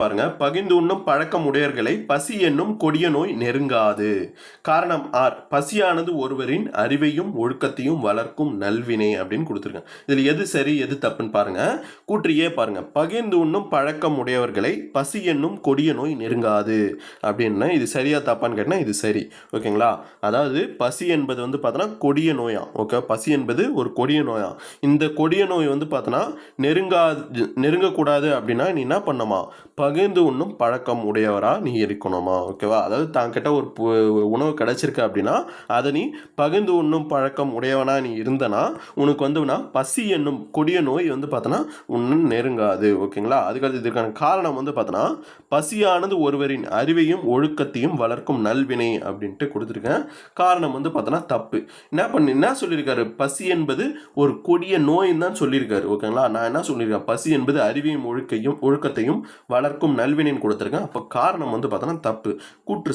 பாருங்க, பகிர்ந்து உண்ணும் பழக்கம் உடையவர்களை பசி என்னும் கொடிய நோய் நெருங்காது. காரணம் ஆர், பசியானது ஒருவரின் அறிவையும் ஒழுக்கத்தையும் வளர்க்கும் நல்வினை அப்படின்னு கொடுத்துருக்கேன். இதில் எது சரி எது தப்புன்னு பாருங்க. கூற்றியே பாருங்க, பகிர்ந்து உண்ணும் பழக்கம் உடையவர்களை பசி என்னும் கொடிய நோய் நெருங்காது அப்படின்னா இது சரியா தப்பான்னு கேட்டால் இது சரி. ஓகேங்களா? அதாவது பசி என்பது வந்து பார்த்தோன்னா கொடிய நோயாம். ஓகே, பசி என்பது ஒரு கொடிய நோயாம். இந்த கொடிய நோய் வந்து பார்த்தோன்னா நெருங்கக்கூடாது அப்படின்னா நீ என்ன பண்ணமா, பகிர்ந்து உண்ணும் பழக்கம் உடையவரா நீ இருக்கணுமா. ஓகேவா? அதாவது தாங்கிட்ட ஒரு உணவு கிடைச்சிருக்கு அப்படின்னா அதை நீ பகிர்ந்து உண்ணும் பழக்கம் உடையவனா நீ இருந்தனா உனக்கு வந்து பசி என்னும் கொடிய நோய் வந்து பார்த்தோன்னா உன்னும் நெருங்காது. ஓகேங்களா? அதுக்கு இதுக்கான காரணம் வந்து பார்த்தோன்னா பசியானது ஒருவரின் அறிவையும் ஒழுக்கத்தையும் வளர்க்கும் நல்வினை அப்படின்ட்டு கொடுத்துருக்கேன். காரணம் வந்து பார்த்தோன்னா தப்பு. என்ன சொல்லியிருக்காரு, பசி என்பது ஒரு கொடிய நோயின்னு தான் சொல்லியிருக்காரு. ஓகேங்களா? நான் என்ன சொல்லியிருக்கேன், பசி என்பது அறிவையும் ஒழுக்கத்தையும் வளர்க்கும் நல்வினைன்னு கொடுத்துருக்கேன். அப்போ காரணம் வந்து பார்த்தோன்னா தப்பு. கூற்று